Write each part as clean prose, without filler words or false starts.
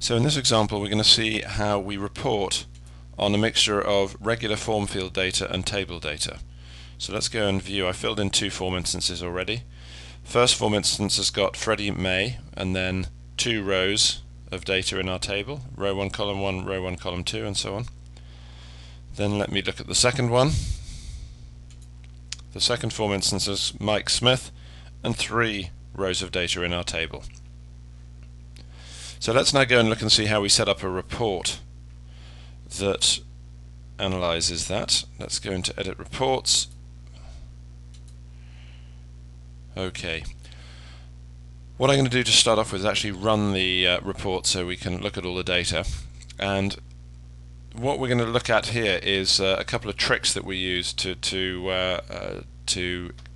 So in this example we're going to see how we report on a mixture of regular form field data and table data. So let's go and view. I filled in two form instances already. First form instance has got Freddie May and then two rows of data in our table, row 1 column 1, row 1 column 2 and so on. Then let me look at the second one. The second form instance is Mike Smith and three rows of data in our table. So let's now go and look and see how we set up a report that analyzes that. Let's go into Edit Reports. Okay. What I'm going to do to start off with is actually run the report so we can look at all the data. And what we're going to look at here is a couple of tricks that we use to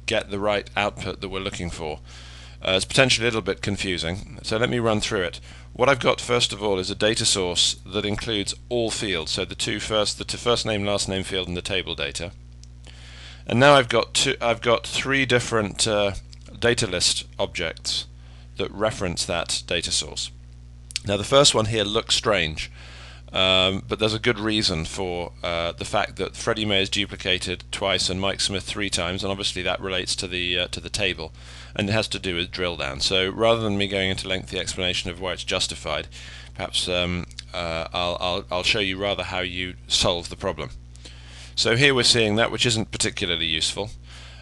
get the right output that we're looking for. It's potentially a little bit confusing, so let me run through it. What I've got first of all is a data source that includes all fields, so the first name, last name field, and the table data. And now I've got three different data list objects that reference that data source. Now the first one here looks strange, but there's a good reason for the fact that Freddie May is duplicated twice and Mike Smith 3 times, and obviously that relates to the table, and it has to do with drill down. So rather than me going into lengthy explanation of why it's justified, perhaps I'll show you rather how you solve the problem. So here we're seeing that, which isn't particularly useful.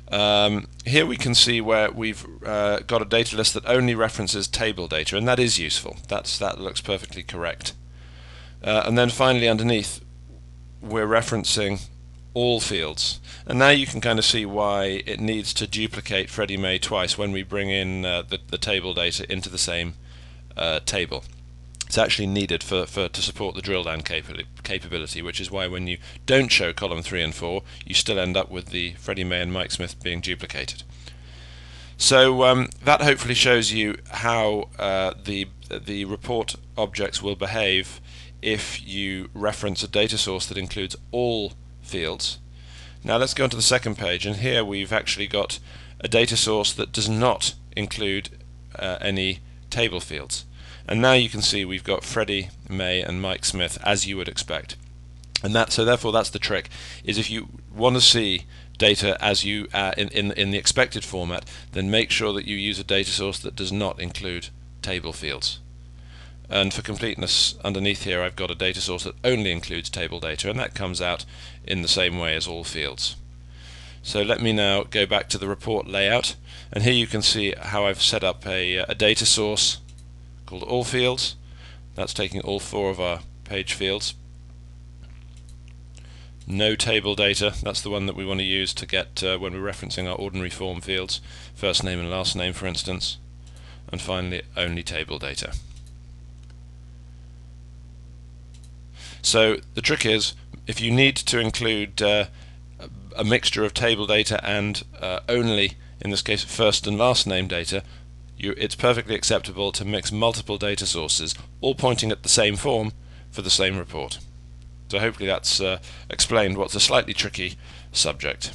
Here we can see where we've got a data list that only references table data, and that is useful. That looks perfectly correct. And then finally underneath we're referencing all fields, and now you can kind of see why it needs to duplicate Freddie May twice when we bring in the table data into the same table. It's actually needed to support the drill down capability, which is why when you don't show column 3 and 4 you still end up with the Freddie May and Mike Smith being duplicated. So that hopefully shows you how the report objects will behave if you reference a data source that includes all fields. Now let's go on to the second page, and here we've actually got a data source that does not include any table fields. And now you can see we've got Freddie May and Mike Smith as you would expect. And therefore that's the trick, is if you want to see data as you in the expected format, then make sure that you use a data source that does not include table fields. And for completeness, underneath here I've got a data source that only includes table data, and that comes out in the same way as all fields. So let me now go back to the report layout, and here you can see how I've set up a data source called all fields. That's taking all 4 of our page fields. No table data, that's the one that we want to use to get when we're referencing our ordinary form fields, first name and last name for instance. And finally only table data. So the trick is, if you need to include a mixture of table data and only, in this case, first and last name data, it's perfectly acceptable to mix multiple data sources, all pointing at the same form, for the same report. So hopefully that's explained what's a slightly tricky subject.